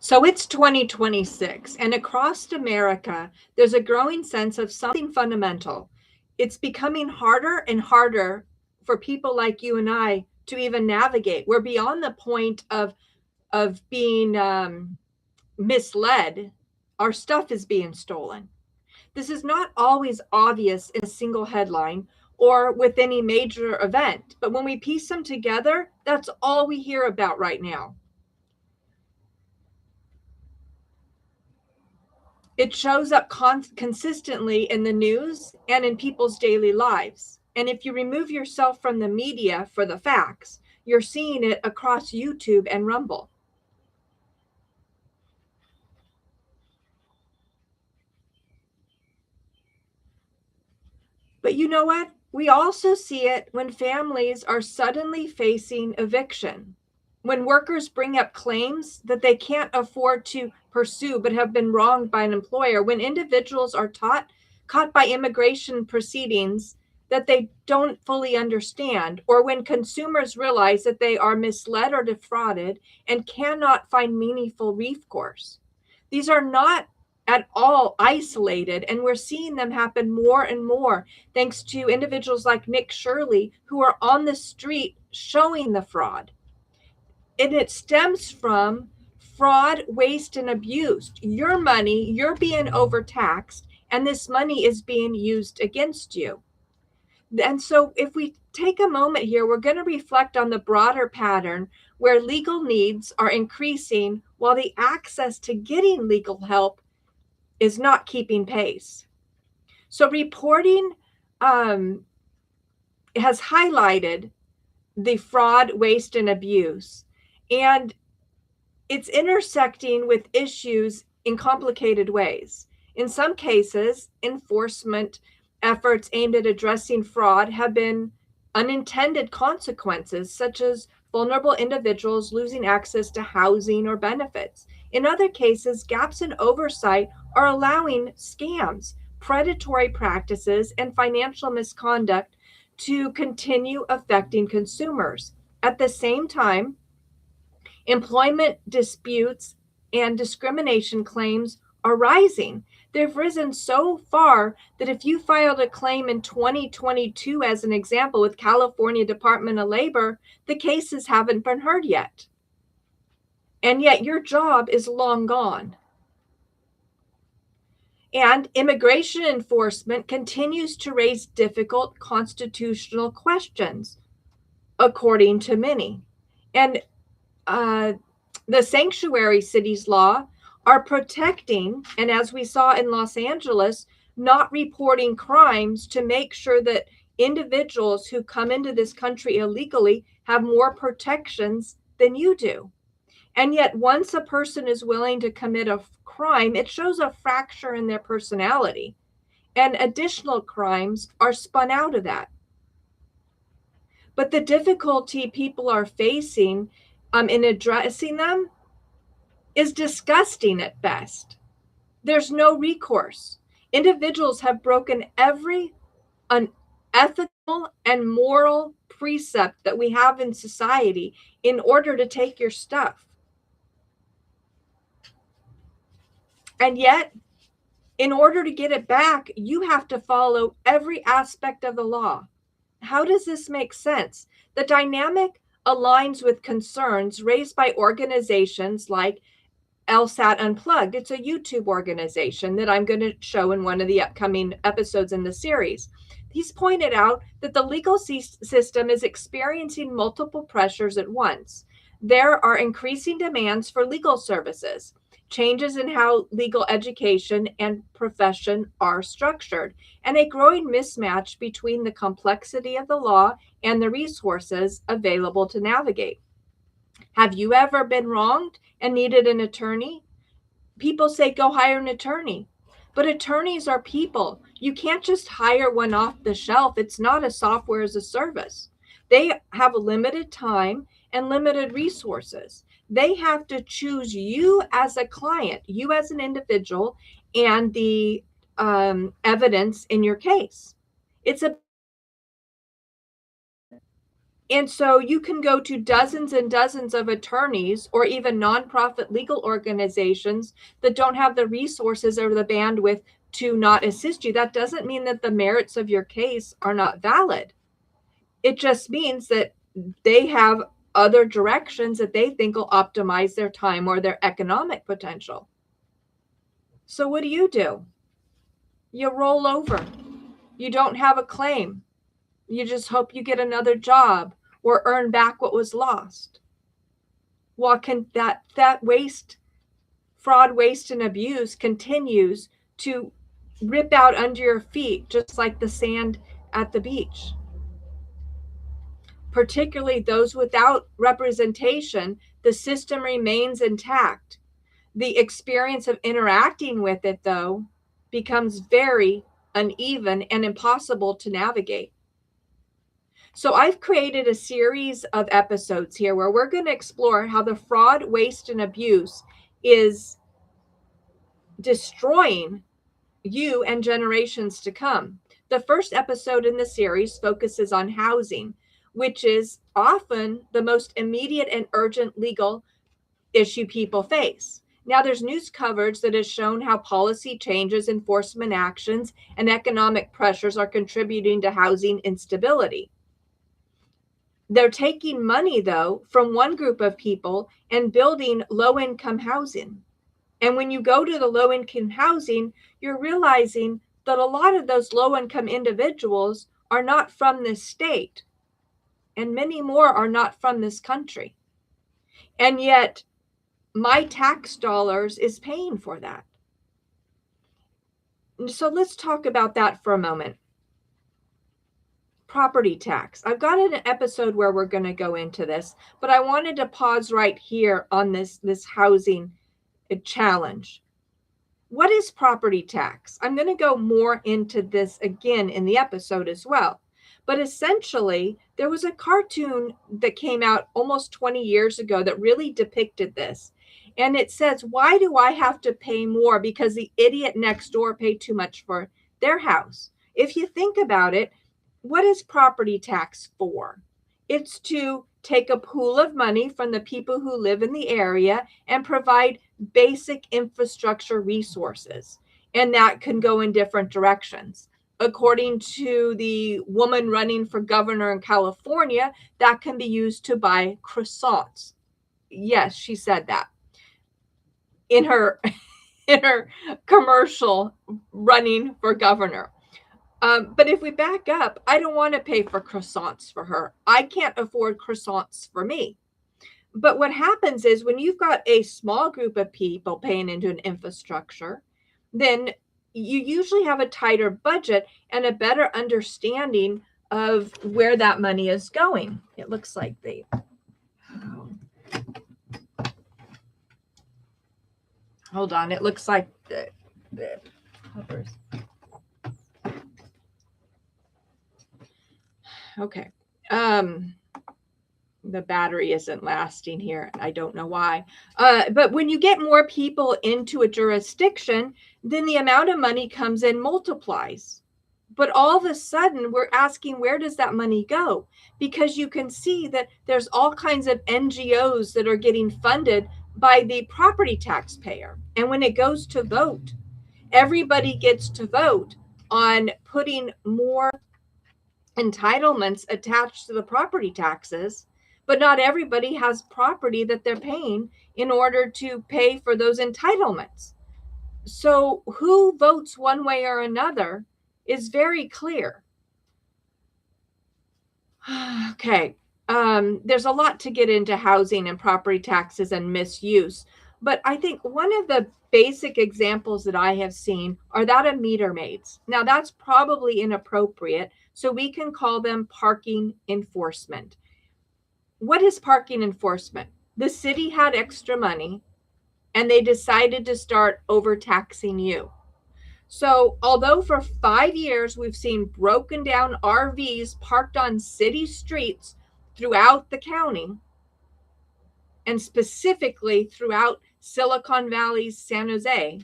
So it's 2026, and across America, there's a growing sense of something fundamental. It's becoming harder and harder for people like you and I to even navigate. We're beyond the point of being misled. Our stuff is being stolen. This is not always obvious in a single headline or with any major event, but when we piece them together, that's all we hear about right now. It shows up consistently in the news and in people's daily lives. And if you remove yourself from the media for the facts, you're seeing it across YouTube and Rumble. But you know what? We also see it when families are suddenly facing eviction, when workers bring up claims that they can't afford to pursue but have been wronged by an employer, when individuals are caught by immigration proceedings that they don't fully understand, or when consumers realize that they are misled or defrauded and cannot find meaningful recourse. These are not at all isolated, and we're seeing them happen more and more thanks to individuals like Nick Shirley who are on the street showing the fraud. And it stems from fraud, waste, and abuse. Your money, you're being overtaxed, and this money is being used against you. And so, if we take a moment here, we're going to reflect on the broader pattern where legal needs are increasing while the access to getting legal help is not keeping pace. So, reporting has highlighted the fraud, waste, and abuse, and it's intersecting with issues in complicated ways. In some cases, enforcement efforts aimed at addressing fraud have been unintended consequences, such as vulnerable individuals losing access to housing or benefits. In other cases, gaps in oversight are allowing scams, predatory practices, and financial misconduct to continue affecting consumers. At the same time, employment disputes and discrimination claims are rising. They've risen so far that if you filed a claim in 2022, as an example, with California Department of Labor, the cases haven't been heard yet. And yet your job is long gone. And immigration enforcement continues to raise difficult constitutional questions, according to many. And the sanctuary cities law are protecting, and as we saw in Los Angeles, not reporting crimes to make sure that individuals who come into this country illegally have more protections than you do. And yet, once a person is willing to commit a crime, it shows a fracture in their personality, and additional crimes are spun out of that. But the difficulty people are facing in addressing them is disgusting at best. There's no recourse. Individuals have broken every unethical and moral precept that we have in society in order to take your stuff. And yet, in order to get it back, you have to follow every aspect of the law. How does this make sense? The dynamic aligns with concerns raised by organizations like LSAT Unplugged. It's a YouTube organization that I'm going to show in one of the upcoming episodes in the series. He's pointed out that the legal system is experiencing multiple pressures at once. There are increasing demands for legal services, changes in how legal education and profession are structured, and a growing mismatch between the complexity of the law and the resources available to navigate. Have you ever been wronged and needed an attorney? People say go hire an attorney. But attorneys are people. You can't just hire one off the shelf. It's not a software as a service. They have a limited time and limited resources. They have to choose you as a client, you as an individual, and the evidence in your case. It's a And so you can go to dozens and dozens of attorneys or even nonprofit legal organizations that don't have the resources or the bandwidth to not assist you. That doesn't mean that the merits of your case are not valid. It just means that they have other directions that they think will optimize their time or their economic potential. So what do? You roll over. You don't have a claim. You just hope you get another job or earn back what was lost. While that waste, fraud, waste, and abuse continues to rip out under your feet, just like the sand at the beach. Particularly those without representation, the system remains intact. The experience of interacting with it, though, becomes very uneven and impossible to navigate. So I've created a series of episodes here where we're going to explore how the fraud, waste, and abuse is destroying you and generations to come. The first episode in the series focuses on housing, which is often the most immediate and urgent legal issue people face. Now, there's news coverage that has shown how policy changes, enforcement actions, and economic pressures are contributing to housing instability. They're taking money, though, from one group of people and building low-income housing. And when you go to the low-income housing, you're realizing that a lot of those low-income individuals are not from this state, and many more are not from this country. And yet, my tax dollars is paying for that. So let's talk about that for a moment. Property tax. I've got an episode where we're going to go into this, but I wanted to pause right here on this housing challenge. What is property tax? I'm going to go more into this again in the episode as well. But essentially, there was a cartoon that came out almost 20 years ago that really depicted this. And it says, why do I have to pay more because the idiot next door paid too much for their house? If you think about it, what is property tax for? It's to take a pool of money from the people who live in the area and provide basic infrastructure resources. And that can go in different directions. According to the woman running for governor in California, that can be used to buy croissants. Yes, she said that in her commercial running for governor. But if we back up, I don't want to pay for croissants for her. I can't afford croissants for me. But what happens is when you've got a small group of people paying into an infrastructure, then you usually have a tighter budget and a better understanding of where that money is going. It looks like hold on. It looks like the covers. Okay. The battery isn't lasting here. I don't know why. But when you get more people into a jurisdiction, then the amount of money comes in multiplies. But all of a sudden, we're asking, where does that money go? Because you can see that there's all kinds of NGOs that are getting funded by the property taxpayer. And when it goes to vote, everybody gets to vote on putting more entitlements attached to the property taxes, but not everybody has property that they're paying in order to pay for those entitlements. So who votes one way or another is very clear. Okay. There's a lot to get into housing and property taxes and misuse. But I think one of the basic examples that I have seen are that of meter maids. Now, that's probably inappropriate, so we can call them parking enforcement. What is parking enforcement? The city had extra money, and they decided to start overtaxing you. So although for 5 years we've seen broken down RVs parked on city streets throughout the county, and specifically throughout Silicon Valley's San Jose,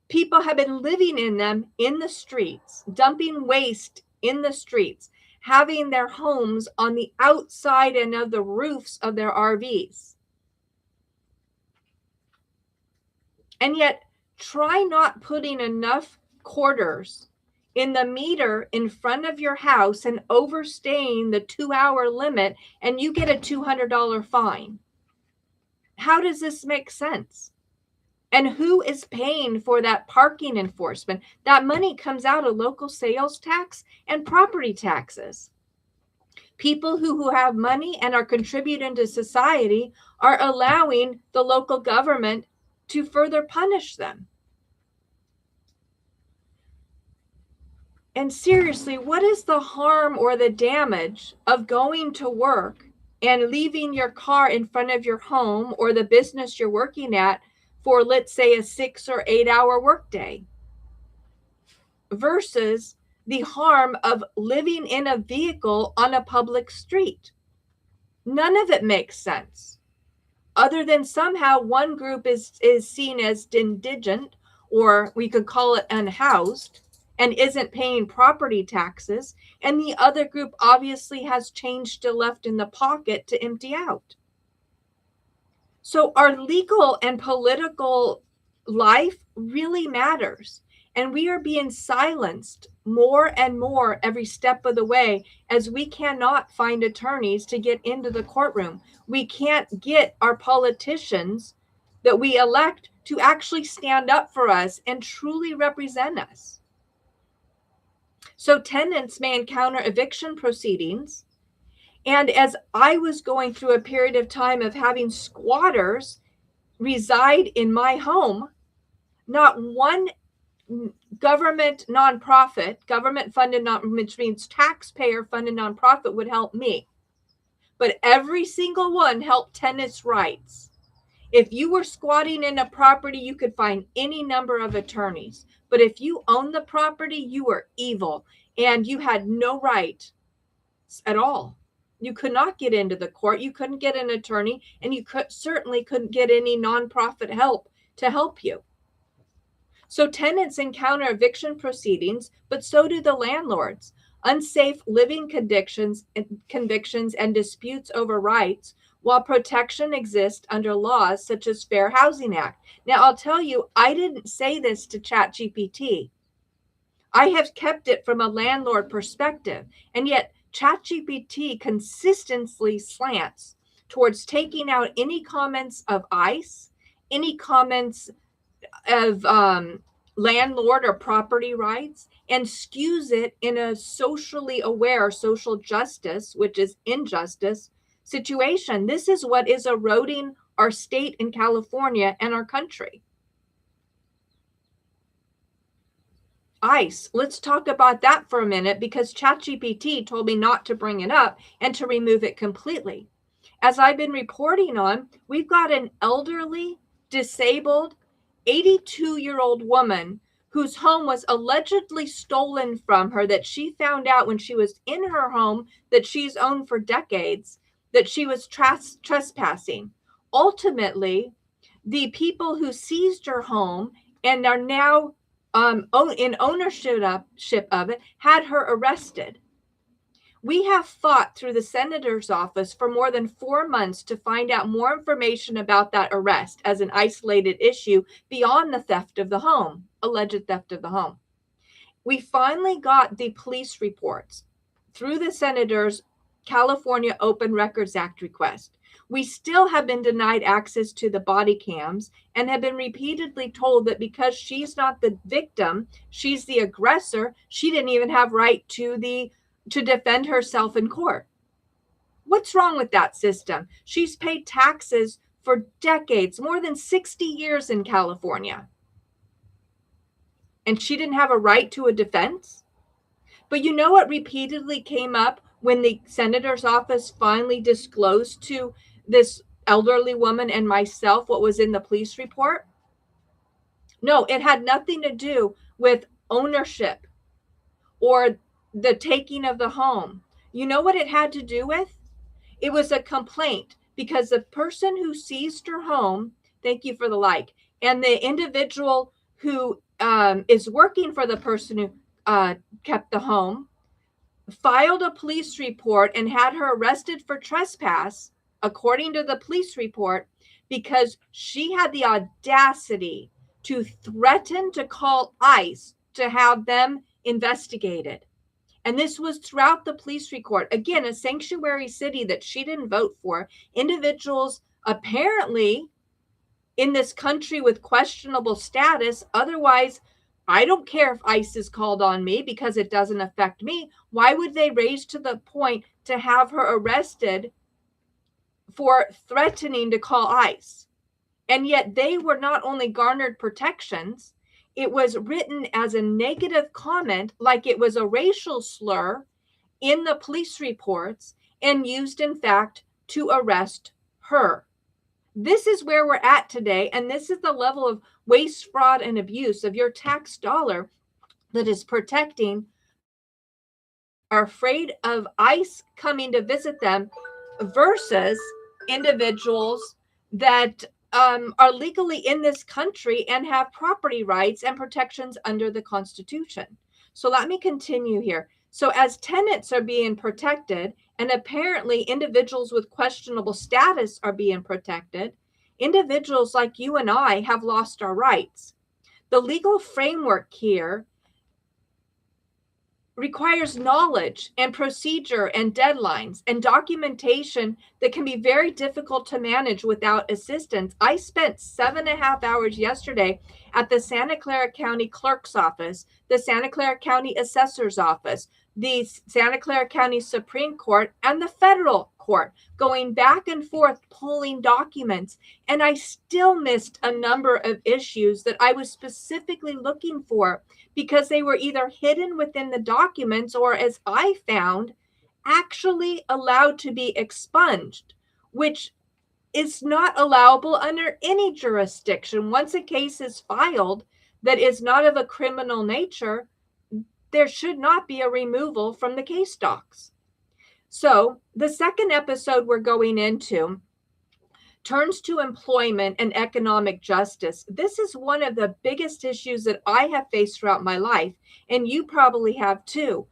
people have been living in them in the streets, dumping waste in the streets, having their homes on the outside and of the roofs of their RVs. And yet, try not putting enough quarters in the meter in front of your house and overstaying the 2-hour limit, and you get a $200 fine. How does this make sense? And who is paying for that parking enforcement? That money comes out of local sales tax and property taxes. People who have money and are contributing to society are allowing the local government to further punish them. And seriously, what is the harm or the damage of going to work and leaving your car in front of your home or the business you're working at for, let's say, a 6 or 8 hour workday, versus the harm of living in a vehicle on a public street? None of it makes sense, other than somehow one group is seen as indigent, or we could call it unhoused, and isn't paying property taxes, and the other group obviously has change still left in the pocket to empty out. So our legal and political life really matters, and we are being silenced more and more every step of the way, as we cannot find attorneys to get into the courtroom. We can't get our politicians that we elect to actually stand up for us and truly represent us. So tenants may encounter eviction proceedings. And as I was going through a period of time of having squatters reside in my home, not one government nonprofit, government funded, which means taxpayer funded nonprofit, would help me. But every single one helped tenants' rights. If you were squatting in a property, you could find any number of attorneys. But if you own the property, you were evil and you had no right at all. You could not get into the court. You couldn't get an attorney, and you certainly couldn't get any nonprofit help to help you. So tenants encounter eviction proceedings, but so do the landlords. Unsafe living convictions and disputes over rights, while protection exists under laws such as Fair Housing Act. Now, I'll tell you, I didn't say this to ChatGPT. I have kept it from a landlord perspective, and yet ChatGPT consistently slants towards taking out any comments of ICE, any comments of landlord or property rights, and skews it in a socially aware social justice, which is injustice, situation. This is what is eroding our state in California and our country. ICE, let's talk about that for a minute, because ChatGPT told me not to bring it up and to remove it completely. As I've been reporting on, we've got an elderly, disabled, 82-year-old woman whose home was allegedly stolen from her, that she found out when she was in her home that she's owned for decades, that she was trespassing. Ultimately, the people who seized her home and are now in ownership of it had her arrested. We have fought through the senator's office for more than 4 months to find out more information about that arrest as an isolated issue beyond the theft of the home, alleged theft of the home. We finally got the police reports through the senator's California Open Records Act request. We still have been denied access to the body cams and have been repeatedly told that because she's not the victim, she's the aggressor, she didn't even have right to defend herself in court. What's wrong with that system? She's paid taxes for decades, more than 60 years in California. And she didn't have a right to a defense? But you know what repeatedly came up when the senator's office finally disclosed to this elderly woman and myself what was in the police report? No, it had nothing to do with ownership or the taking of the home. You know what it had to do with? It was a complaint because the person who seized her home, thank you for the like, and the individual who is working for the person who kept the home, filed a police report and had her arrested for trespass, according to the police report, because she had the audacity to threaten to call ICE to have them investigated. And this was throughout the police report. Again, a sanctuary city that she didn't vote for. Individuals apparently in this country with questionable status. Otherwise, I don't care if ICE is called on me because it doesn't affect me. Why would they raise to the point to have her arrested for threatening to call ICE? And yet they were not only garnered protections, it was written as a negative comment, like it was a racial slur in the police reports, and used, in fact, to arrest her. This is where we're at today, and this is the level of waste, fraud, and abuse of your tax dollar that is protecting, are afraid of ICE coming to visit them versus individuals that are legally in this country and have property rights and protections under the Constitution. So let me continue here. So as tenants are being protected, and apparently individuals with questionable status are being protected, individuals like you and I have lost our rights. The legal framework here requires knowledge and procedure and deadlines and documentation that can be very difficult to manage without assistance. I spent 7.5 hours yesterday at the Santa Clara County Clerk's Office, the Santa Clara County Assessor's Office, the Santa Clara County Supreme Court, and the federal court, going back and forth, pulling documents. And I still missed a number of issues that I was specifically looking for because they were either hidden within the documents or, as I found, actually allowed to be expunged, which is not allowable under any jurisdiction. Once a case is filed that is not of a criminal nature, there should not be a removal from the case docs. So the second episode we're going into turns to employment and economic justice. This is one of the biggest issues that I have faced throughout my life, and you probably have too.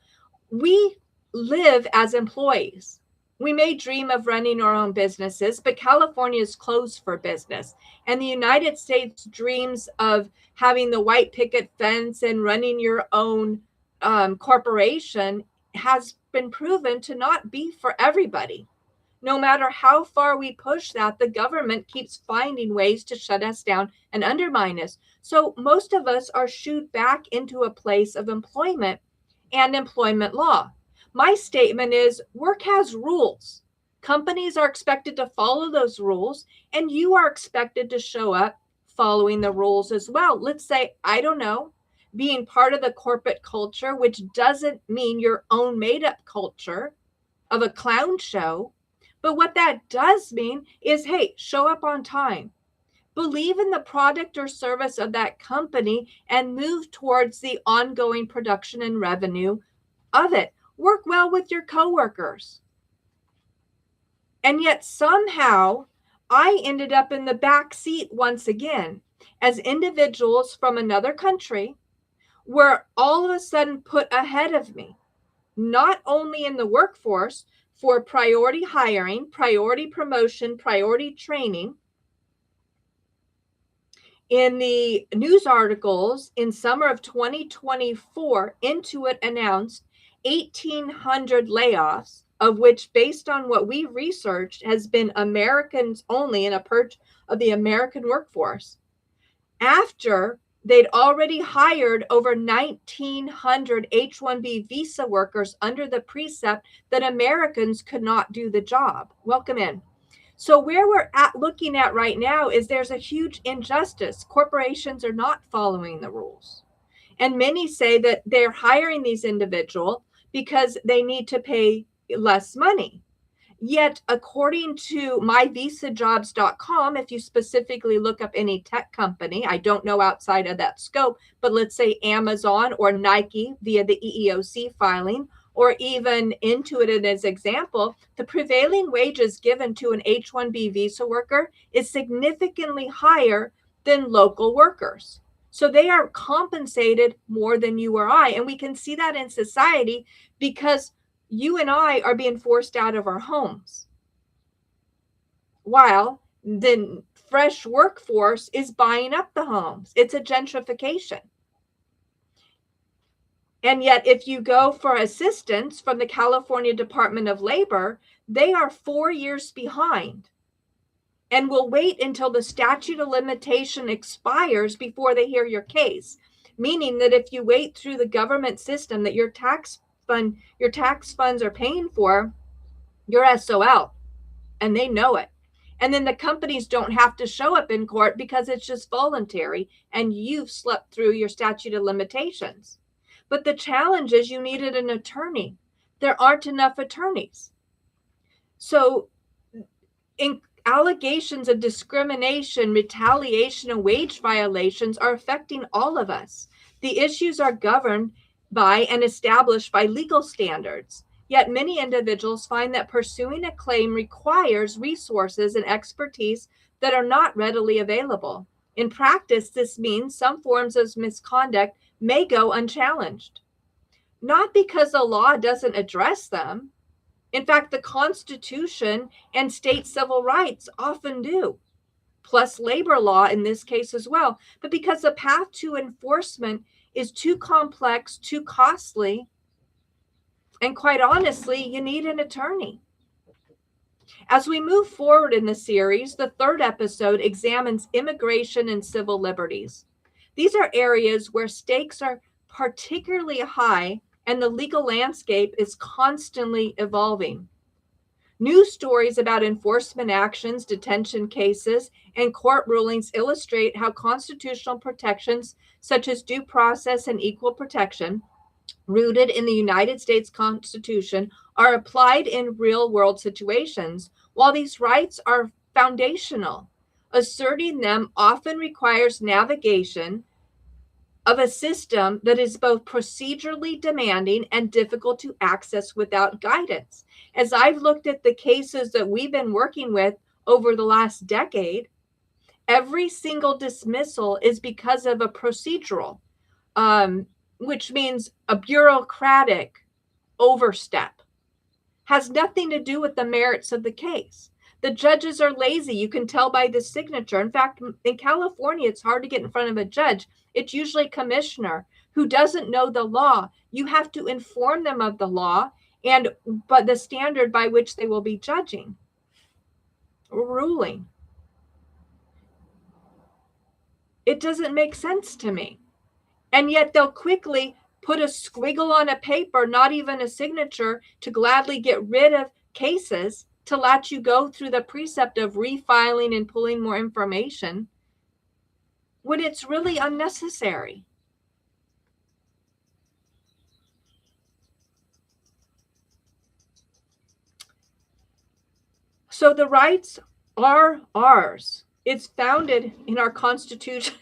We live as employees. We may dream of running our own businesses, but California is closed for business. And the United States dreams of having the white picket fence and running your own corporation has been proven to not be for everybody. No matter how far we push that, the government keeps finding ways to shut us down and undermine us. So most of us are shooed back into a place of employment and employment law. My statement is work has rules. Companies are expected to follow those rules, and you are expected to show up following the rules as well. Let's say, I don't know, being part of the corporate culture, which doesn't mean your own made up culture of a clown show. But what that does mean is, hey, show up on time. Believe in the product or service of that company and move towards the ongoing production and revenue of it. Work well with your coworkers. And yet somehow I ended up in the back seat once again as individuals from another country were all of a sudden put ahead of me, not only in the workforce for priority hiring, priority promotion, priority training. In the news articles in summer of 2024, Intuit announced 1,800 layoffs, of which, based on what we researched, has been Americans only, in a purge of the American workforce, after they'd already hired over 1,900 H-1B visa workers under the precept that Americans could not do the job. Welcome in. So where we're looking at right now is there's a huge injustice. Corporations are not following the rules. And many say that they're hiring these individuals because they need to pay less money. Yet, according to myvisajobs.com, if you specifically look up any tech company, I don't know outside of that scope, but let's say Amazon or Nike via the EEOC filing, or even Intuit as example, the prevailing wages given to an H-1B visa worker is significantly higher than local workers. So they are compensated more than you or I. And we can see that in society because you and I are being forced out of our homes, while the fresh workforce is buying up the homes. It's a gentrification. And yet, if you go for assistance from the California Department of Labor, they are 4 years behind and will wait until the statute of limitation expires before they hear your case. Meaning that if you wait through the government system that your tax funds are paying for, you're SOL, and they know it. And then the companies don't have to show up in court because it's just voluntary and you've slept through your statute of limitations. But the challenge is you needed an attorney. There aren't enough attorneys. So allegations of discrimination, retaliation, and wage violations are affecting all of us. The issues are governed by and established by legal standards. Yet many individuals find that pursuing a claim requires resources and expertise that are not readily available. In practice, this means some forms of misconduct may go unchallenged, not because the law doesn't address them. In fact, the Constitution and state civil rights often do, plus labor law in this case as well, but because the path to enforcement is too complex, too costly, and quite honestly, you need an attorney. As we move forward in the series, the third episode examines immigration and civil liberties. These are areas where stakes are particularly high and the legal landscape is constantly evolving. News stories about enforcement actions, detention cases, and court rulings illustrate how constitutional protections such as due process and equal protection, rooted in the United States Constitution, are applied in real-world situations. While these rights are foundational, asserting them often requires navigation of a system that is both procedurally demanding and difficult to access without guidance. As I've looked at the cases that we've been working with over the last decade, every single dismissal is because of a procedural, which means a bureaucratic overstep. Has nothing to do with the merits of the case. The judges are lazy. You can tell by the signature. In fact, in California, it's hard to get in front of a judge. It's usually a commissioner who doesn't know the law. You have to inform them of the law but the standard by which they will be judging or ruling. It doesn't make sense to me. And yet they'll quickly put a squiggle on a paper, not even a signature, to gladly get rid of cases, to let you go through the precept of refiling and pulling more information when it's really unnecessary. So the rights are ours. It's founded in our Constitution,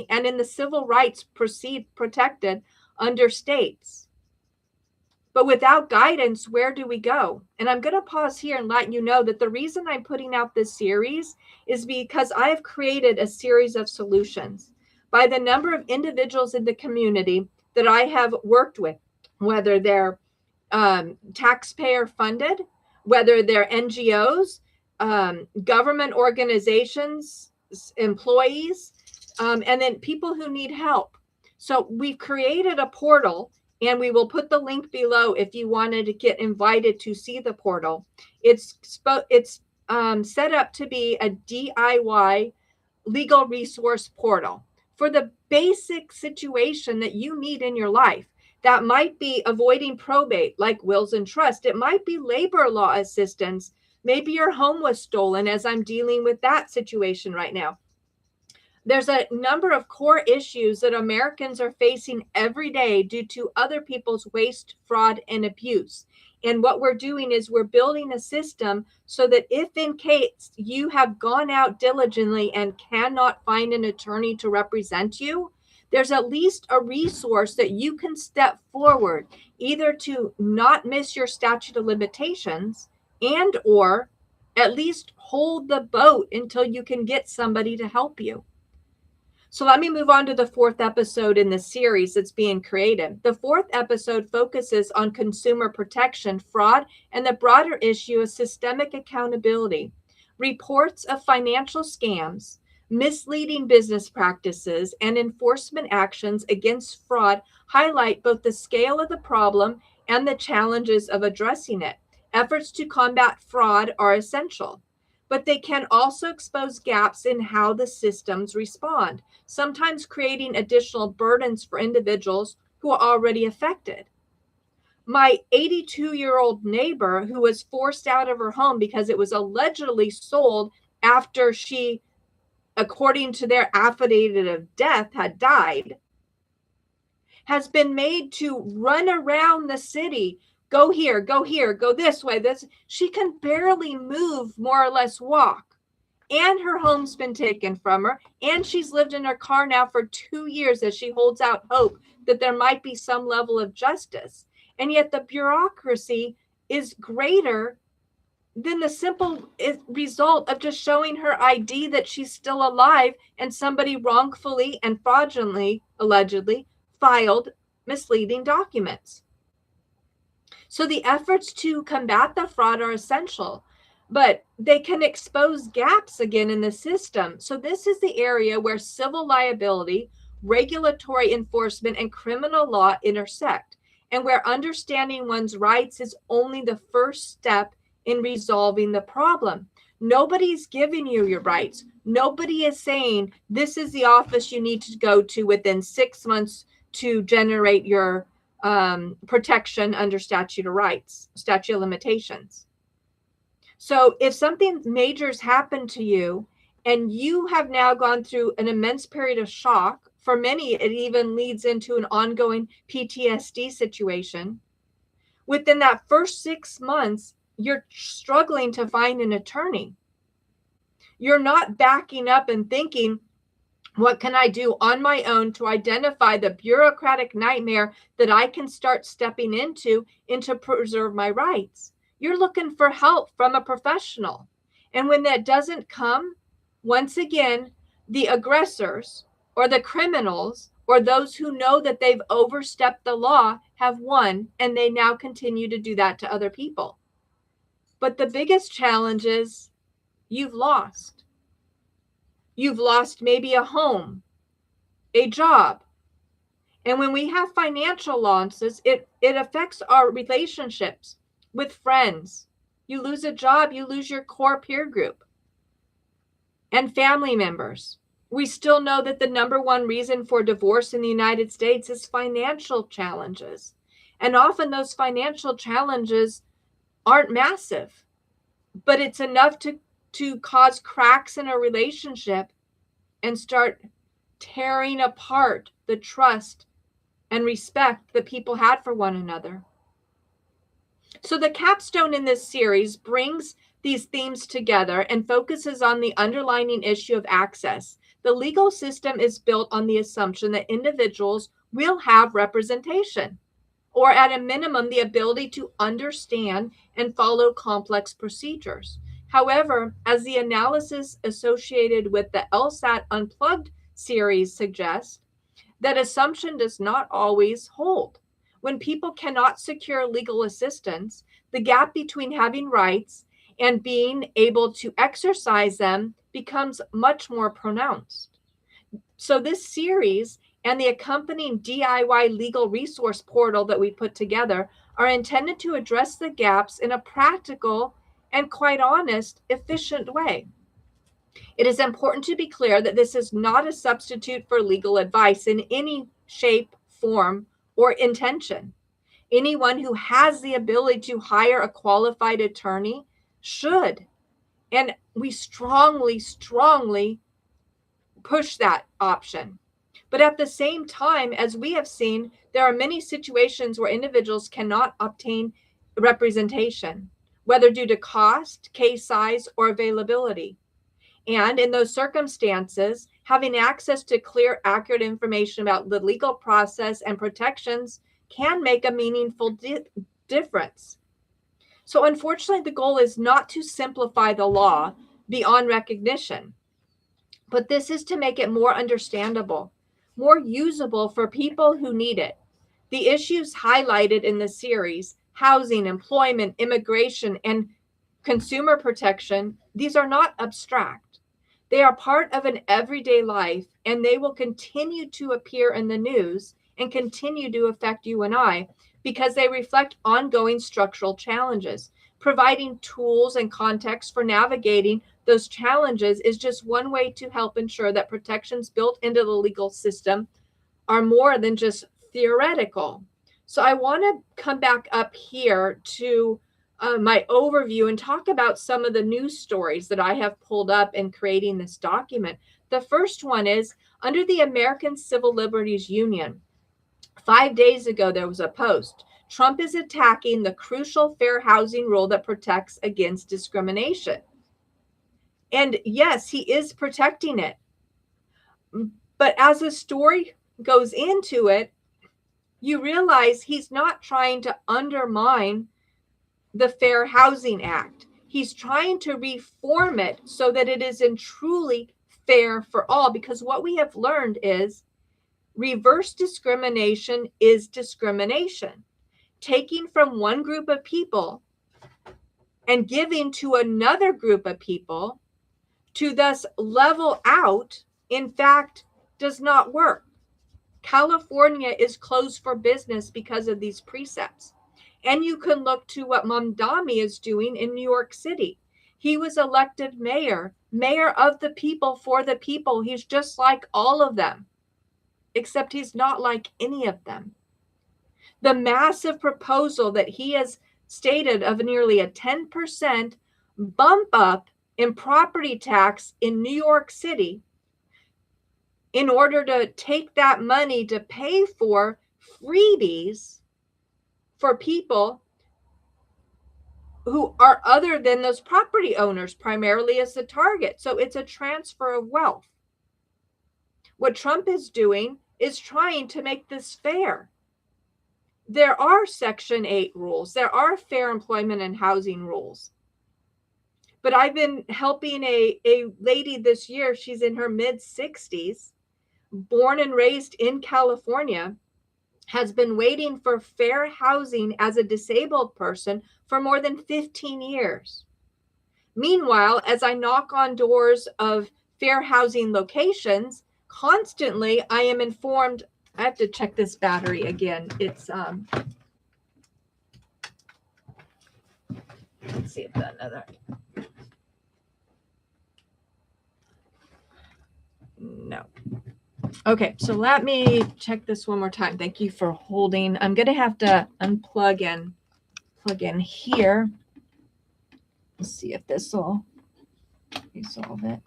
and in the civil rights protected under states. But without guidance, where do we go? And I'm going to pause here and let you know that the reason I'm putting out this series is because I have created a series of solutions by the number of individuals in the community that I have worked with, whether they're taxpayer funded, whether they're NGOs, government organizations, employees, and then people who need help. So we've created a portal, and we will put the link below if you wanted to get invited to see the portal. It's set up to be a DIY legal resource portal for the basic situation that you need in your life. That might be avoiding probate, like wills and trust. It might be labor law assistance. Maybe your home was stolen, as I'm dealing with that situation right now. There's a number of core issues that Americans are facing every day due to other people's waste, fraud, and abuse. And what we're doing is we're building a system so that if in case you have gone out diligently and cannot find an attorney to represent you, there's at least a resource that you can step forward, either to not miss your statute of limitations and or at least hold the boat until you can get somebody to help you. So let me move on to the fourth episode in the series that's being created. The fourth episode focuses on consumer protection, fraud, and the broader issue of systemic accountability. Reports of financial scams, misleading business practices, and enforcement actions against fraud highlight both the scale of the problem and the challenges of addressing it. Efforts to combat fraud are essential, but they can also expose gaps in how the systems respond, sometimes creating additional burdens for individuals who are already affected. My 82-year-old neighbor, who was forced out of her home because it was allegedly sold after she, according to their affidavit of death, had died, has been made to run around the city, go here, go here, go this way. This, she can barely move, more or less walk. And her home's been taken from her. And she's lived in her car now for 2 years as she holds out hope that there might be some level of justice. And yet the bureaucracy is greater than the simple result of just showing her ID that she's still alive and somebody wrongfully and fraudulently, allegedly, filed misleading documents. So the efforts to combat the fraud are essential, but they can expose gaps again in the system. So this is the area where civil liability, regulatory enforcement, and criminal law intersect, and where understanding one's rights is only the first step in resolving the problem. Nobody's giving you your rights. Nobody is saying this is the office you need to go to within 6 months to generate your protection under statute of rights, statute of limitations. So if something major's happened to you and you have now gone through an immense period of shock, for many, it even leads into an ongoing PTSD situation. Within that first 6 months, you're struggling to find an attorney. You're not backing up and thinking, what can I do on my own to identify the bureaucratic nightmare that I can start stepping into and to preserve my rights? You're looking for help from a professional. And when that doesn't come, once again, the aggressors or the criminals or those who know that they've overstepped the law have won, and they now continue to do that to other people. But the biggest challenge is you've lost. You've lost maybe a home, a job. And when we have financial losses, it affects our relationships with friends. You lose a job, you lose your core peer group and family members. We still know that the number one reason for divorce in the United States is financial challenges. And often those financial challenges aren't massive, but it's enough to cause cracks in a relationship and start tearing apart the trust and respect that people had for one another. So the capstone in this series brings these themes together and focuses on the underlying issue of access. The legal system is built on the assumption that individuals will have representation, or at a minimum, the ability to understand and follow complex procedures. However, as the analysis associated with the LSAT Unplugged series suggests, that assumption does not always hold. When people cannot secure legal assistance, the gap between having rights and being able to exercise them becomes much more pronounced. So this series and the accompanying DIY legal resource portal that we put together are intended to address the gaps in a practical and, quite honest, efficient way. It is important to be clear that this is not a substitute for legal advice in any shape, form, or intention. Anyone who has the ability to hire a qualified attorney should. And we strongly, strongly push that option. But at the same time, as we have seen, there are many situations where individuals cannot obtain representation, whether due to cost, case size, or availability. And in those circumstances, having access to clear, accurate information about the legal process and protections can make a meaningful difference. So unfortunately, the goal is not to simplify the law beyond recognition, But this is to make it more understandable, more usable for people who need it. The issues highlighted in the series, housing, employment, immigration, and consumer protection, these are not abstract. They are part of an everyday life, and they will continue to appear in the news and continue to affect you and I because they reflect ongoing structural challenges. Providing tools and context for navigating those challenges is just one way to help ensure that protections built into the legal system are more than just theoretical. So I want to come back up here to my overview and talk about some of the news stories that I have pulled up in creating this document. The first one is under the American Civil Liberties Union. 5 days ago, there was a post. Trump is attacking the crucial fair housing rule that protects against discrimination. And yes, he is protecting it. But as the story goes into it, you realize he's not trying to undermine the Fair Housing Act. He's trying to reform it so that it is truly fair for all. Because what we have learned is reverse discrimination is discrimination. Taking from one group of people and giving to another group of people to thus level out, in fact, does not work. California is closed for business because of these precepts. And you can look to what Mamdani is doing in New York City. He was elected mayor of the people, for the people. He's just like all of them, except he's not like any of them. The massive proposal that he has stated of nearly a 10% bump up in property tax in New York City in order to take that money to pay for freebies for people who are other than those property owners, primarily as the target. So it's a transfer of wealth. What Trump is doing is trying to make this fair. There are Section 8 rules. There are fair employment and housing rules. But I've been helping a lady this year. She's in her mid-60s, born and raised in California, has been waiting for fair housing as a disabled person for more than 15 years. Meanwhile, as I knock on doors of fair housing locations, constantly I am informed. I have to check this battery again. It's let's see if that another. No. Okay, so let me check this one more time. Thank you for holding. I'm going to have to unplug and plug in here. Let's see if this will resolve it.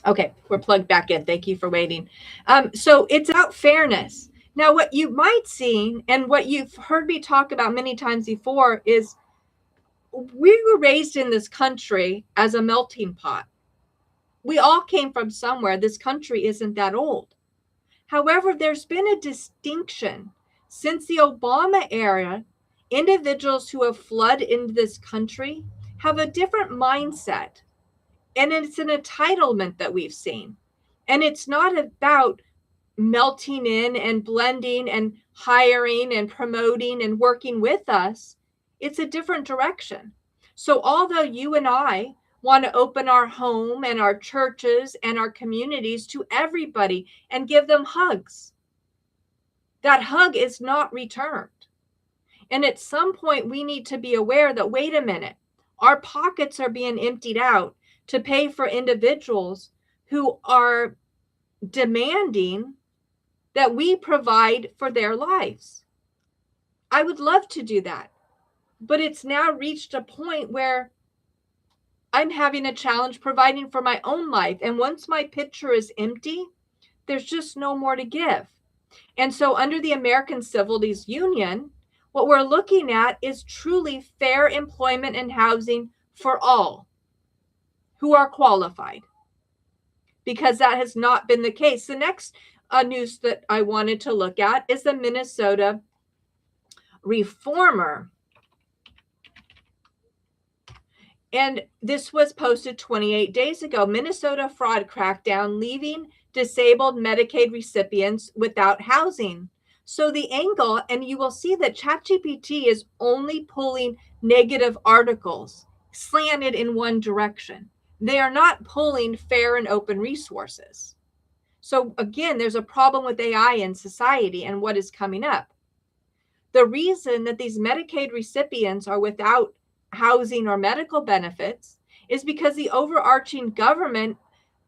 Okay, we're plugged back in. Thank you for waiting. So it's about fairness. Now, what you might see, and what you've heard me talk about many times before, is we were raised in this country as a melting pot. We all came from somewhere. This country isn't that old. However, there's been a distinction since the Obama era. Individuals who have flooded into this country have a different mindset. And it's an entitlement that we've seen. And it's not about melting in and blending and hiring and promoting and working with us. It's a different direction. So although you and I want to open our home and our churches and our communities to everybody and give them hugs, that hug is not returned. And at some point, we need to be aware that, wait a minute, our pockets are being emptied out to pay for individuals who are demanding that we provide for their lives. I would love to do that, but it's now reached a point where I'm having a challenge providing for my own life. And once my pitcher is empty, there's just no more to give. And so under the American Civil Liberties Union, what we're looking at is truly fair employment and housing for all who are qualified, because that has not been the case. The next news that I wanted to look at is the Minnesota Reformer. And this was posted 28 days ago. Minnesota fraud crackdown, leaving disabled Medicaid recipients without housing. So the angle, and you will see that ChatGPT is only pulling negative articles slanted in one direction. They are not pulling fair and open resources. So again, there's a problem with AI in society and what is coming up. The reason that these Medicaid recipients are without housing or medical benefits is because the overarching government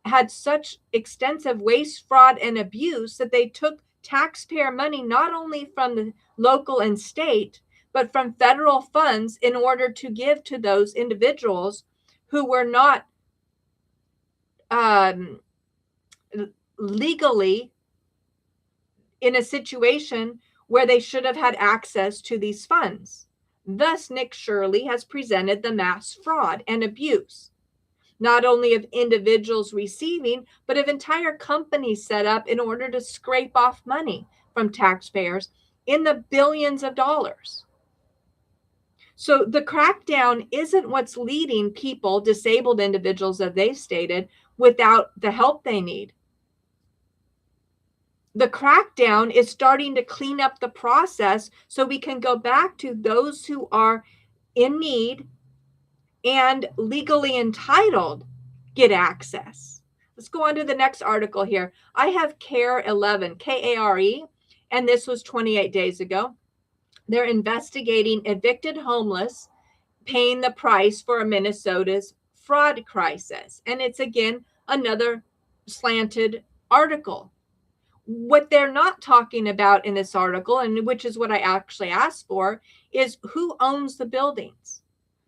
had such extensive waste, fraud, and abuse that they took taxpayer money not only from the local and state, but from federal funds in order to give to those individuals who were not legally in a situation where they should have had access to these funds. Thus, Nick Shirley has presented the mass fraud and abuse, not only of individuals receiving, but of entire companies set up in order to scrape off money from taxpayers in the billions of dollars. So the crackdown isn't what's leading people, disabled individuals, as they've stated, without the help they need. The crackdown is starting to clean up the process so we can go back to those who are in need and legally entitled get access. Let's go on to the next article here. I have CARE 11, K-A-R-E, and this was 28 days ago. They're investigating evicted homeless paying the price for Minnesota's fraud crisis. And it's, again, another slanted article. What they're not talking about in this article, and which is what I actually asked for, is who owns the buildings?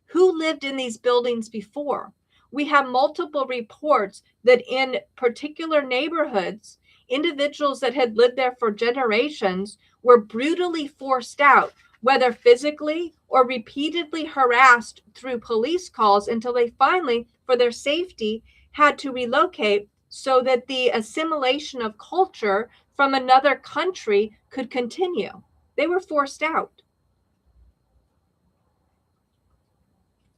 Who lived in these buildings before? We have multiple reports that in particular neighborhoods, individuals that had lived there for generations were brutally forced out, whether physically or repeatedly harassed through police calls until they finally, for their safety, had to relocate so that the assimilation of culture from another country could continue. They were forced out.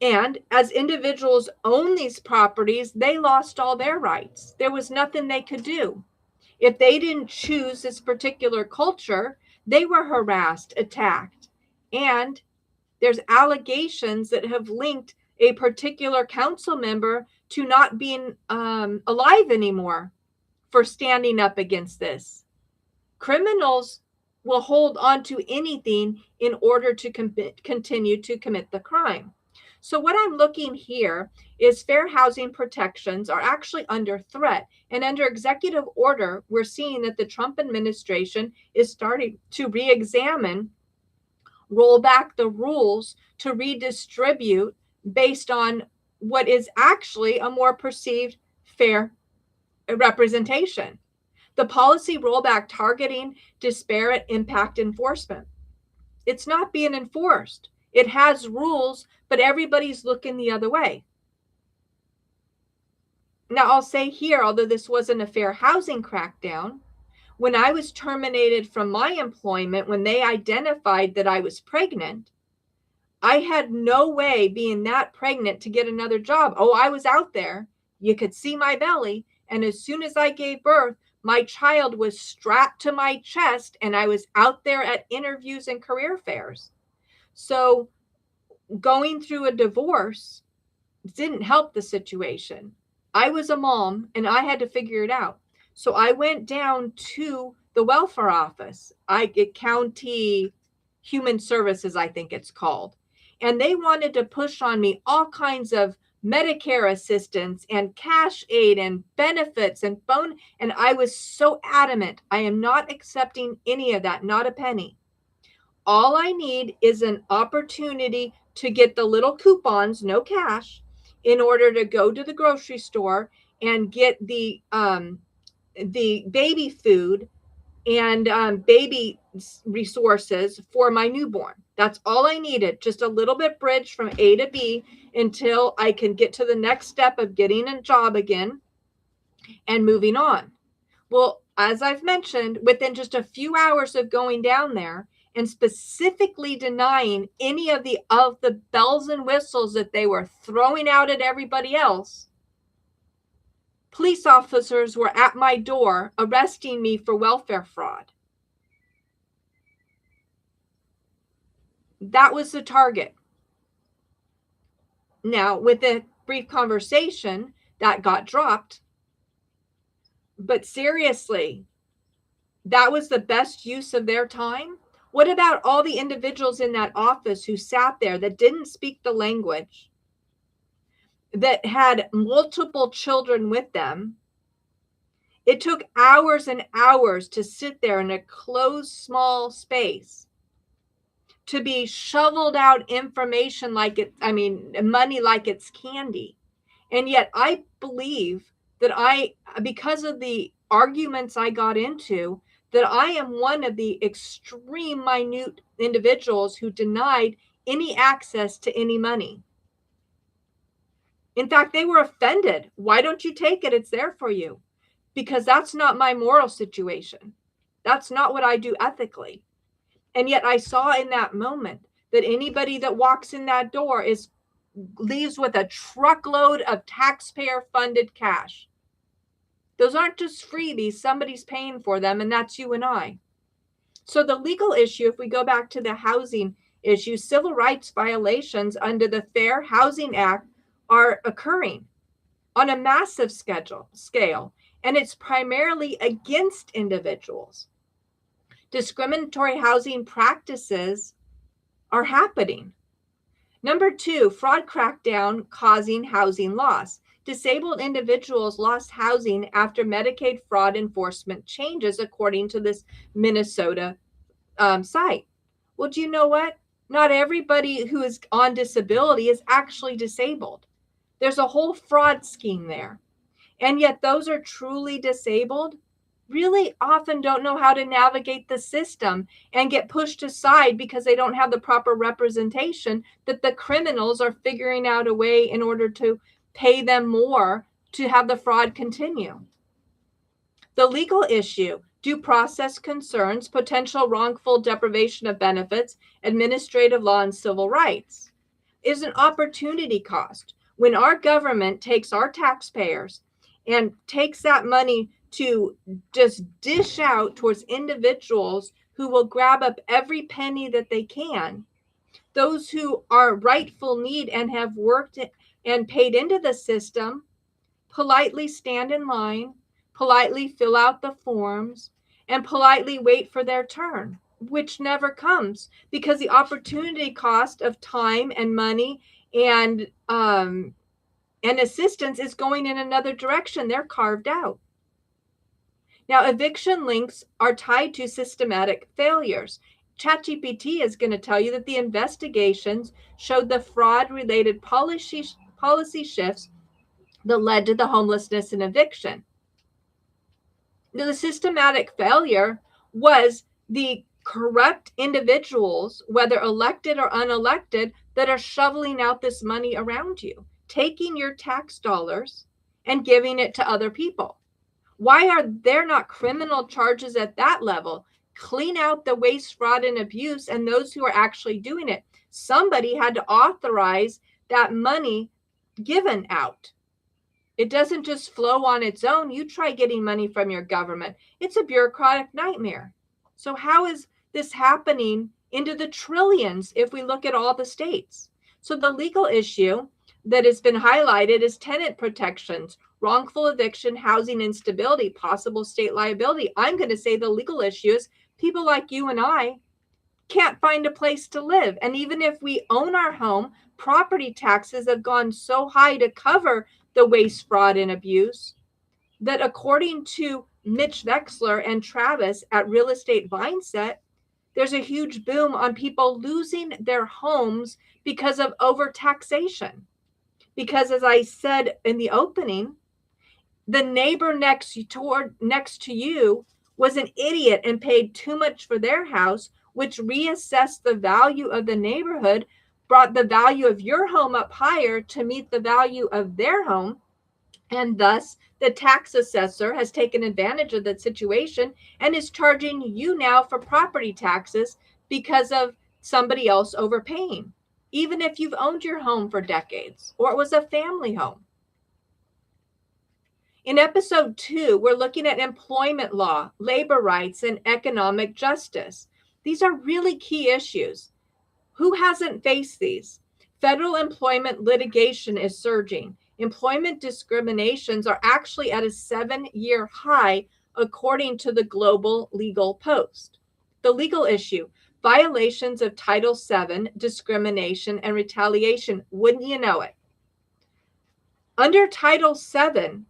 And as individuals own these properties, they lost all their rights. There was nothing they could do. If they didn't choose this particular culture, they were harassed, attacked. And there's allegations that have linked a particular council member to not being alive anymore for standing up against this. Criminals will hold on to anything in order to continue to commit the crime. So what I'm looking here is fair housing protections are actually under threat. And under executive order, we're seeing that the Trump administration is starting to re-examine, roll back the rules to redistribute based on what is actually a more perceived fair representation. The policy rollback targeting disparate impact enforcement. It's not being enforced. It has rules, but everybody's looking the other way. Now, I'll say here, although this wasn't a fair housing crackdown, when I was terminated from my employment, when they identified that I was pregnant, I had no way, being that pregnant, to get another job. Oh, I was out there. You could see my belly. And as soon as I gave birth, my child was strapped to my chest and I was out there at interviews and career fairs. So going through a divorce didn't help the situation. I was a mom and I had to figure it out. So I went down to the welfare office, County Human Services, I think it's called. And they wanted to push on me all kinds of Medicare assistance and cash aid and benefits and phone. And I was so adamant, I am not accepting any of that, not a penny. All I need is an opportunity to get the little coupons, no cash, in order to go to the grocery store and get the baby food and baby resources for my newborn. That's all I needed. Just a little bit bridge from A to B until I can get to the next step of getting a job again and moving on. Well, as I've mentioned, within just a few hours of going down there and specifically denying any of the bells and whistles that they were throwing out at everybody else, police officers were at my door arresting me for welfare fraud. That was the target. Now, with a brief conversation, that got dropped. But seriously, that was the best use of their time? What about all the individuals in that office who sat there that didn't speak the language, that had multiple children with them? It took hours and hours to sit there in a closed, small space to be shoveled out information money like it's candy. And yet I believe that because of the arguments I got into, that I am one of the extreme minute individuals who denied any access to any money. In fact, they were offended. Why don't you take it? It's there for you. Because that's not my moral situation. That's not what I do ethically. And yet I saw in that moment that anybody that walks in that door leaves with a truckload of taxpayer-funded cash. Those aren't just freebies. Somebody's paying for them, and that's you and I. So the legal issue, if we go back to the housing issue, civil rights violations under the Fair Housing Act are occurring on a massive scale, and it's primarily against individuals. Discriminatory housing practices are happening. Number 2, fraud crackdown causing housing loss. Disabled individuals lost housing after Medicaid fraud enforcement changes, according to this Minnesota site. Well, do you know what? Not everybody who is on disability is actually disabled. There's a whole fraud scheme there. And yet those are truly disabled really often don't know how to navigate the system and get pushed aside because they don't have the proper representation, that the criminals are figuring out a way in order to pay them more to have the fraud continue. The legal issue, due process concerns, potential wrongful deprivation of benefits, administrative law, and civil rights, is an opportunity cost. When our government takes our taxpayers and takes that money to just dish out towards individuals who will grab up every penny that they can, those who are rightful need and have worked and paid into the system politely stand in line, politely fill out the forms, and politely wait for their turn, which never comes because the opportunity cost of time and money and assistance is going in another direction. They're carved out. Now, eviction links are tied to systematic failures. ChatGPT is going to tell you that the investigations showed the fraud-related policy shifts that led to the homelessness and eviction. Now, the systematic failure was the corrupt individuals, whether elected or unelected, that are shoveling out this money around you, taking your tax dollars and giving it to other people. Why are there not criminal charges at that level? Clean out the waste, fraud, and abuse and those who are actually doing it. Somebody had to authorize that money given out. It doesn't just flow on its own. You try getting money from your government. It's a bureaucratic nightmare. So how is this happening into the trillions if we look at all the states? So the legal issue that has been highlighted is tenant protections, wrongful eviction, housing instability, possible state liability. I'm going to say the legal issue is people like you and I can't find a place to live. And even if we own our home, property taxes have gone so high to cover the waste, fraud, and abuse that according to Mitch Wexler and Travis at Real Estate Mindset, there's a huge boom on people losing their homes because of overtaxation. Because as I said in the opening, the neighbor next to you was an idiot and paid too much for their house, which reassessed the value of the neighborhood, brought the value of your home up higher to meet the value of their home. And thus, the tax assessor has taken advantage of that situation and is charging you now for property taxes because of somebody else overpaying, even if you've owned your home for decades or it was a family home. In episode 2, we're looking at employment law, labor rights, and economic justice. These are really key issues. Who hasn't faced these? Federal employment litigation is surging. Employment discriminations are actually at a 7-year high, according to the Global Legal Post. The legal issue: violations of Title VII, discrimination and retaliation. Wouldn't you know it? Under Title VII,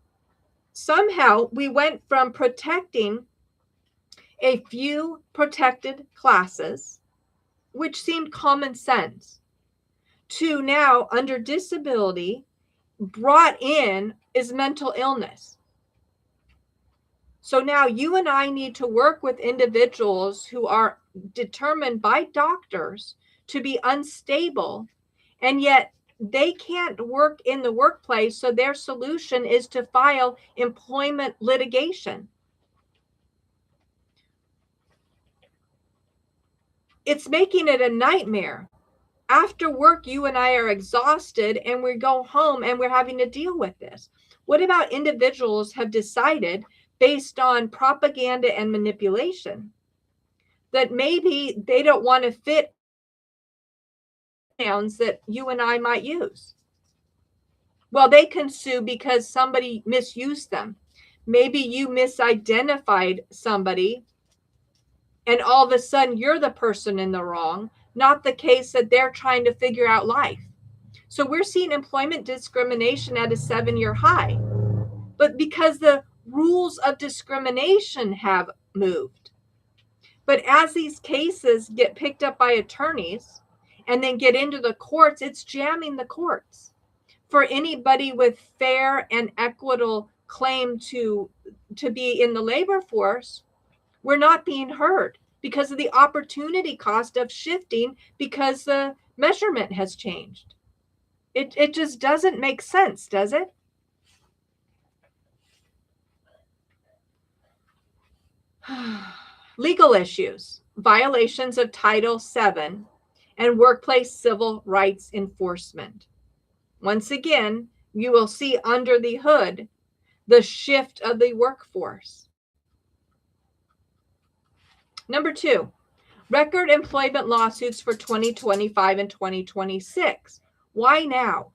somehow we went from protecting a few protected classes, which seemed common sense, to now, under disability, brought in is mental illness. So now you and I need to work with individuals who are determined by doctors to be unstable, and yet they can't work in the workplace. So their solution is to file employment litigation. It's making it a nightmare. After work, you and I are exhausted and we go home and we're having to deal with this. What about individuals have decided, based on propaganda and manipulation, that maybe they don't want to fit nouns that you and I might use? Well, they can sue because somebody misused them. Maybe you misidentified somebody and all of a sudden you're the person in the wrong, not the case that they're trying to figure out life. So we're seeing employment discrimination at a 7-year high, but because the rules of discrimination have moved. But as these cases get picked up by attorneys and then get into the courts, it's jamming the courts. For anybody with fair and equitable claim to be in the labor force, we're not being heard because of the opportunity cost of shifting, because the measurement has changed. It just doesn't make sense, does it? Legal issues, violations of Title VII, and workplace civil rights enforcement. Once again, you will see under the hood the shift of the workforce. Number 2, record employment lawsuits for 2025 and 2026. Why now?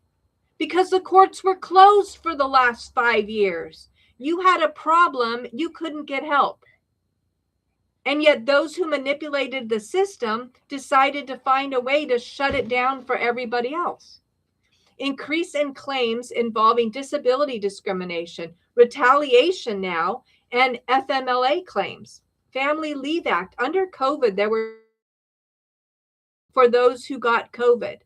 Because the courts were closed for the last 5 years. You had a problem, you couldn't get help. And yet those who manipulated the system decided to find a way to shut it down for everybody else. Increase in claims involving disability discrimination, retaliation now, and FMLA claims. Family Leave Act. Under COVID, there were for those who got COVID.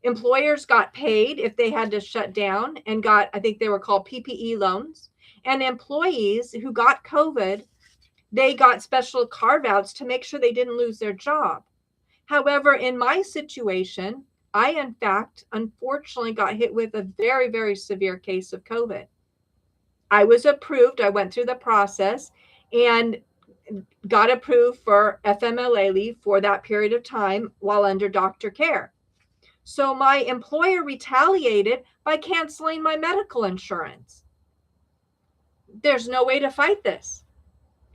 Employers got paid if they had to shut down and got, I think they were called PPE loans. And employees who got COVID, they got special carve-outs to make sure they didn't lose their job. However, in my situation, I, in fact, unfortunately got hit with a very, very severe case of COVID. I was approved. I went through the process and got approved for FMLA leave for that period of time while under doctor care. So my employer retaliated by canceling my medical insurance. There's no way to fight this.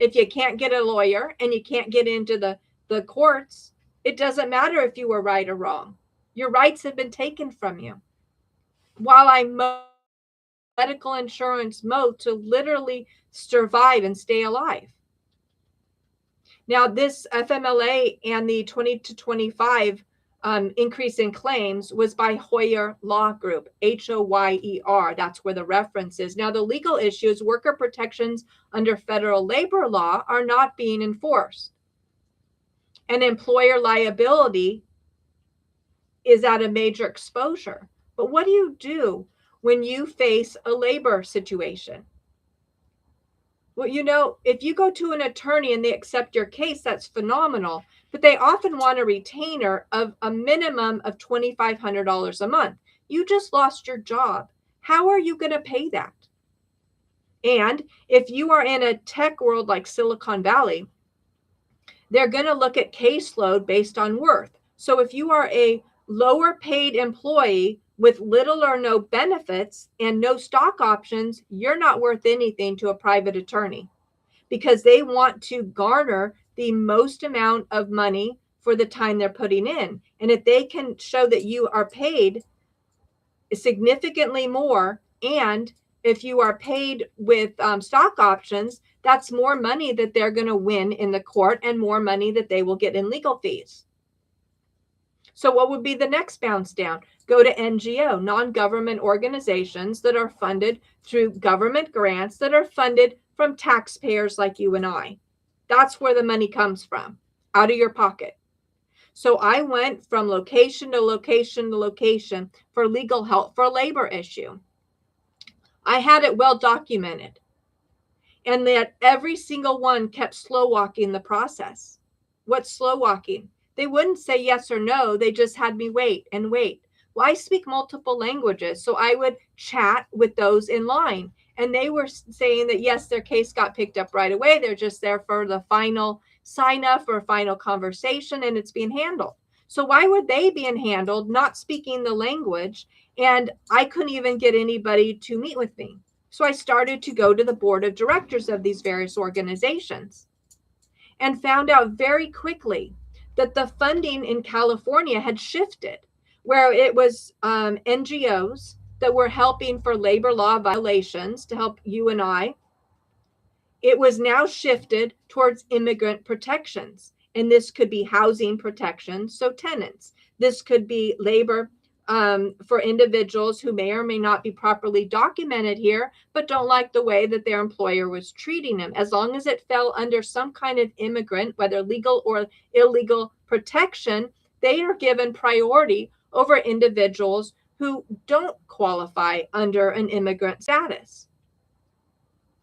If you can't get a lawyer and you can't get into the courts, it doesn't matter if you were right or wrong. Your rights have been taken from you. While I'm medical insurance mode to literally survive and stay alive. Now, this FMLA and the 20 to 25 increase in claims was by Hoyer Law Group, Hoyer. That's where the reference is. Now, the legal issue is worker protections under federal labor law are not being enforced. And employer liability is at a major exposure. But what do you do when you face a labor situation? Well, if you go to an attorney and they accept your case, that's phenomenal. But they often want a retainer of a minimum of $2,500 a month. You just lost your job. How are you going to pay that? And if you are in a tech world like Silicon Valley, They're going to look at caseload based on worth. So if you are a lower paid employee with little or no benefits and no stock options, you're not worth anything to a private attorney, because they want to garner the most amount of money for the time they're putting in. And if they can show that you are paid significantly more, and if you are paid with stock options, that's more money that they're going to win in the court and more money that they will get in legal fees. So what would be the next bounce down? Go to NGO, non-government organizations that are funded through government grants that are funded from taxpayers like you and I. That's where the money comes from, out of your pocket. So I went from location to location to location for legal help for a labor issue. I had it well documented, and that every single one kept slow walking the process. What's slow walking? They wouldn't say yes or no. They just had me wait and wait. Well, I speak multiple languages, so I would chat with those in line, and they were saying that yes, their case got picked up right away. They're just there for the final sign up or final conversation, and it's being handled. So why were they being handled, not speaking the language? And I couldn't even get anybody to meet with me. So I started to go to the board of directors of these various organizations and found out very quickly that the funding in California had shifted, where it was NGOs that were helping for labor law violations to help you and I. It was now shifted towards immigrant protections. And this could be housing protections, so tenants. This could be labor for individuals who may or may not be properly documented here, but don't like the way that their employer was treating them. As long as it fell under some kind of immigrant, whether legal or illegal protection, they are given priority over individuals who don't qualify under an immigrant status.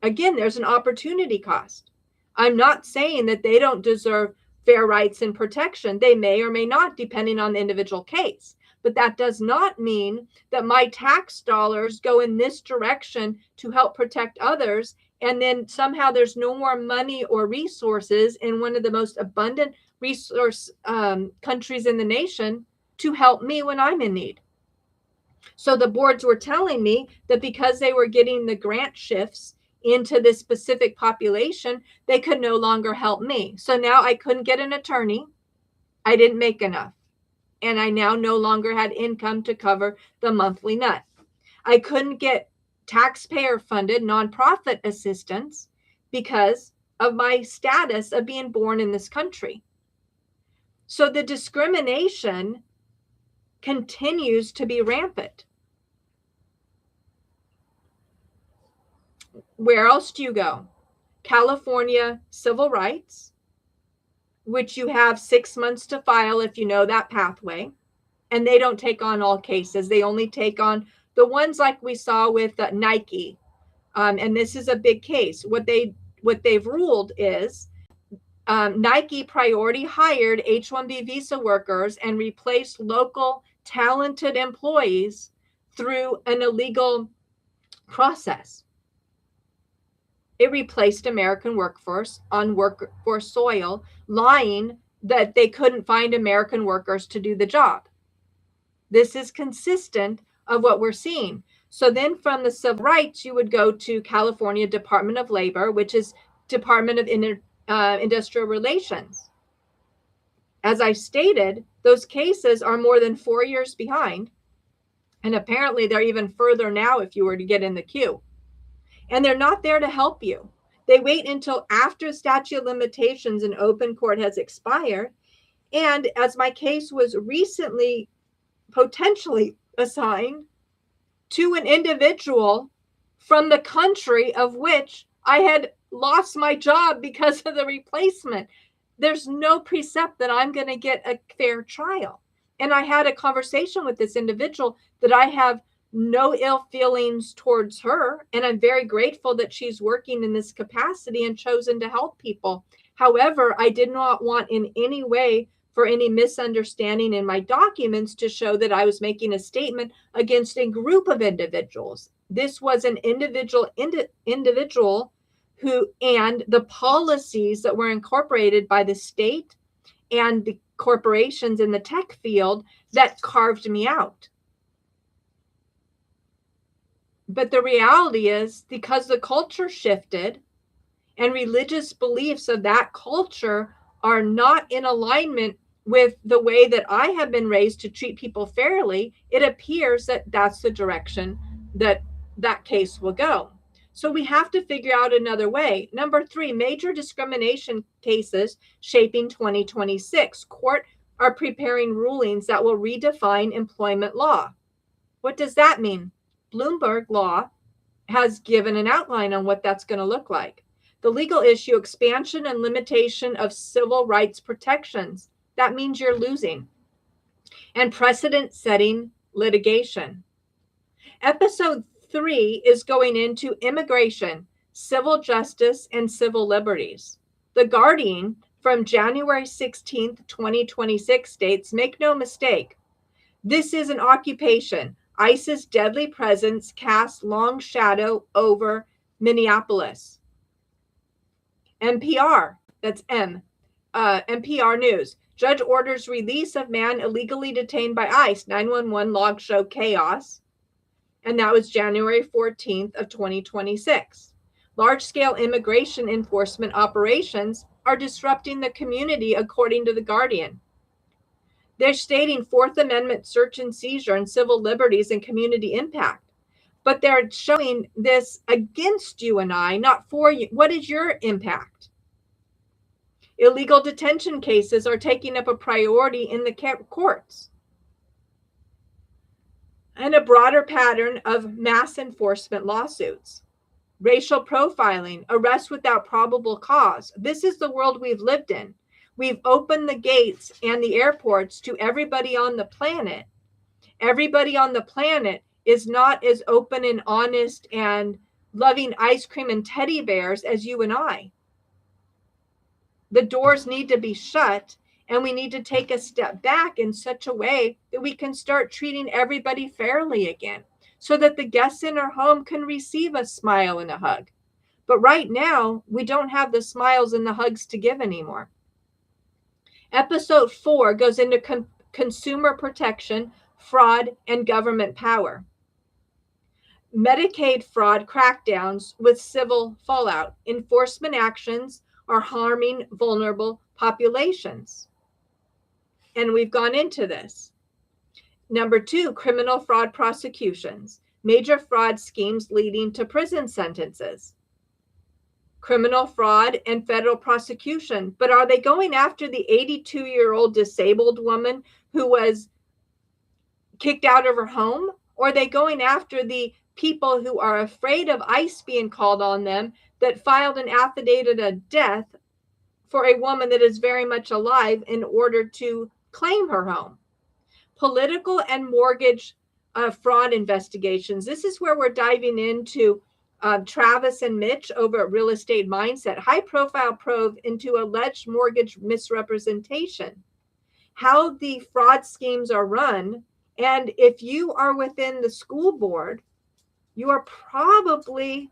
Again, there's an opportunity cost. I'm not saying that they don't deserve fair rights and protection. They may or may not, depending on the individual case. But that does not mean that my tax dollars go in this direction to help protect others, and then somehow there's no more money or resources in one of the most abundant resource countries in the nation to help me when I'm in need. So the boards were telling me that because they were getting the grant shifts into this specific population, they could no longer help me. So now I couldn't get an attorney. I didn't make enough. And I now no longer had income to cover the monthly nut. I couldn't get taxpayer funded nonprofit assistance because of my status of being born in this country. So the discrimination continues to be rampant. Where else do you go? California civil rights, which you have 6 months to file if you know that pathway. And they don't take on all cases. They only take on the ones like we saw with Nike. And this is a big case. What they've ruled is Nike priority hired H-1B visa workers and replaced local talented employees through an illegal process. It replaced American workforce on workforce soil, lying that they couldn't find American workers to do the job. This is consistent of what we're seeing. So then from the civil rights, you would go to California Department of Labor, which is Department of Industrial Relations. As I stated, those cases are more than 4 years behind. And apparently they're even further now if you were to get in the queue. And they're not there to help you. They wait until after statute of limitations in open court has expired. And as my case was recently potentially assigned to an individual from the country of which I had lost my job because of the replacement, there's no precept that I'm going to get a fair trial. And I had a conversation with this individual that I have no ill feelings towards her. And I'm very grateful that she's working in this capacity and chosen to help people. However, I did not want in any way for any misunderstanding in my documents to show that I was making a statement against a group of individuals. This was an individual and the policies that were incorporated by the state and the corporations in the tech field that carved me out. But the reality is, because the culture shifted and religious beliefs of that culture are not in alignment with the way that I have been raised to treat people fairly, it appears that that's the direction that that case will go. So we have to figure out another way. Number 3, major discrimination cases shaping 2026. Court are preparing rulings that will redefine employment law. What does that mean? Bloomberg law has given an outline on what that's going to look like. The legal issue, expansion and limitation of civil rights protections. That means you're losing. And precedent-setting litigation. Episode 3 is going into immigration, civil justice, and civil liberties. The Guardian from January 16th, 2026 states, make no mistake, this is an occupation. ICE's deadly presence casts long shadow over Minneapolis. NPR, that's NPR News. Judge orders release of man illegally detained by ICE. 911 logs show chaos. And that was January 14th of 2026. Large-scale immigration enforcement operations are disrupting the community, according to The Guardian. They're stating Fourth Amendment search and seizure and civil liberties and community impact. But they're showing this against you and I, not for you. What is your impact? Illegal detention cases are taking up a priority in the courts. And a broader pattern of mass enforcement lawsuits. Racial profiling, arrest without probable cause. This is the world we've lived in. We've opened the gates and the airports to everybody on the planet. Everybody on the planet is not as open and honest and loving ice cream and teddy bears as you and I. The doors need to be shut, and we need to take a step back in such a way that we can start treating everybody fairly again, so that the guests in our home can receive a smile and a hug. But right now, we don't have the smiles and the hugs to give anymore. Episode 4 goes into consumer protection, fraud, and government power. Medicaid fraud crackdowns with civil fallout. Enforcement actions are harming vulnerable populations. And we've gone into this. Number 2, criminal fraud prosecutions. Major fraud schemes leading to prison sentences. Criminal fraud and federal prosecution. But are they going after the 82-year-old disabled woman who was kicked out of her home? Or are they going after the people who are afraid of ICE being called on them that filed an affidavit of death for a woman that is very much alive in order to claim her home? Political and mortgage fraud investigations. This is where we're diving into Travis and Mitch over at Real Estate Mindset. High-profile probe into alleged mortgage misrepresentation. How the fraud schemes are run. And if you are within the school board, you are probably